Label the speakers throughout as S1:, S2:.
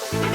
S1: King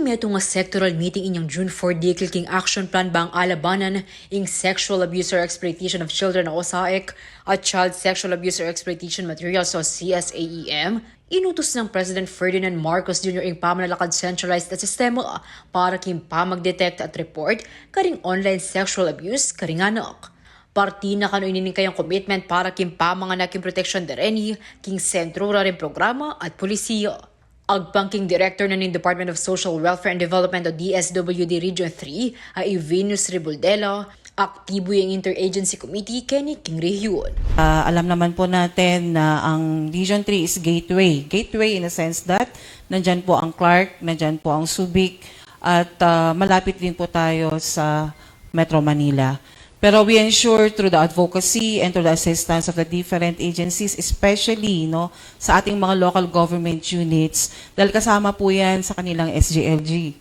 S1: meto nga sectoral meeting inyong June 4 dikil king action plan bang alabanan ing sexual abuse or exploitation of children o SAEC at child sexual abuse or exploitation materials o CSAEM, inutos ng President Ferdinand Marcos Jr. ing pamanalakad centralized na sistema para king pamag-detect at report karing online sexual abuse karing anak. Parti na kano inining kayang commitment para king pamanganak king protection dereni, king sentro rin programa at polisiya. Agpangking Director na ng Department of Social Welfare and Development o DSWD Region 3 ay Venus Riboldela, aktibo yung Interagency Committee Kenny King Rehiyon.
S2: Alam naman po natin na ang Region 3 is gateway. Gateway in a sense that nandyan po ang Clark, nandyan po ang Subic, at malapit din po tayo sa Metro Manila. Pero we ensure through the advocacy and through the assistance of the different agencies, especially sa ating mga local government units, dahil kasama po yan sa kanilang SGLG.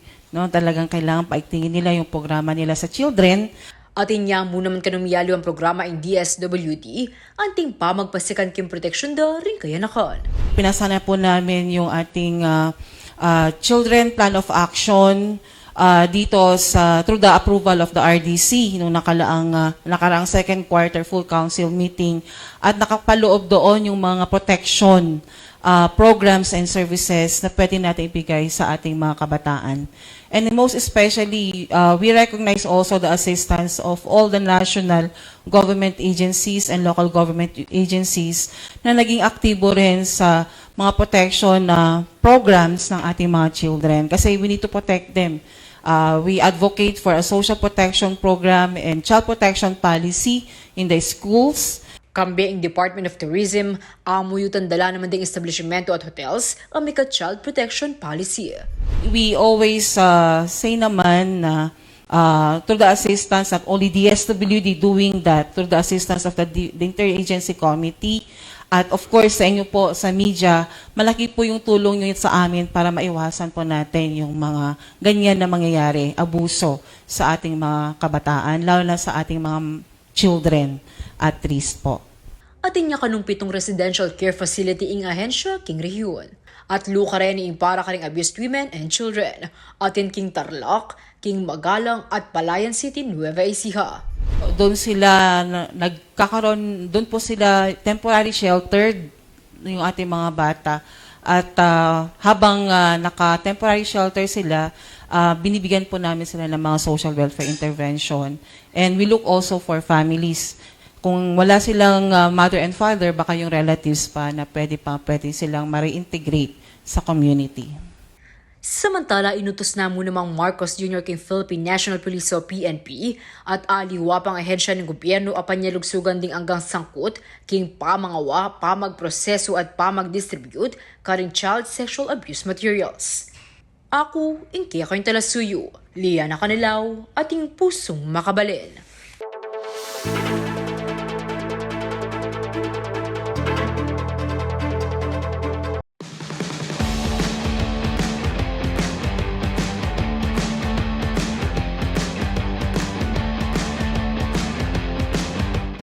S2: Talagang kailangan paigtingin nila yung programa nila sa children.
S1: At inya mo naman kanumiyalo ang programa ng DSWD, anting pa magpasikan kim protection da rin kaya nakan. Pinasana
S2: po namin yung ating Children Plan of Action dito through the approval of the RDC nung nakaraang second quarter full council meeting, at nakapaloob doon yung mga protection programs and services na pwede natin ibigay sa ating mga kabataan. And most especially, we recognize also the assistance of all the national government agencies and local government agencies na naging aktibo rin sa mga protection programs ng ating mga children. Kasi we need to protect them. We advocate for a social protection program and child protection policy in the schools.
S1: Kambi ang Department of Tourism, amuyutan dala naman ding establishmento at hotels ang may child protection policy.
S2: We always say naman na through the assistance of only DSWD doing that, through the assistance of the Interagency Committee, at of course sa inyo po sa media, malaki po yung tulong nyo sa amin para maiwasan po natin yung mga ganyan na mangyayari, abuso sa ating mga kabataan, lalo na sa ating mga children at risk po.
S1: Atin niya kanong 7 residential care facility ing ahensya king Rehiyon. At luka rin ing para karing abused women and children. Atin king Tarlac, king Magalang at Palayan City, Nueva Ecija.
S2: Doon sila nagkakaroon, doon po sila temporary sheltered yung ating mga bata. At habang naka-temporary shelter sila, binibigyan po namin sila ng mga social welfare intervention. And we look also for families. Kung wala silang mother and father, baka yung relatives pa na pwede silang ma-reintegrate sa community.
S1: Samantala, inutos na muna mang Marcos Jr. king Philippine National Police o PNP at aliwa pang ahensya ng gobyerno apan niya lugsugan ding anggang sangkot king pamangawa, pamagproseso at pamagdistribute karing child sexual abuse materials. Ako, ingki ako yung talasuyo, Liana Canilaw, ating pusong makabalin.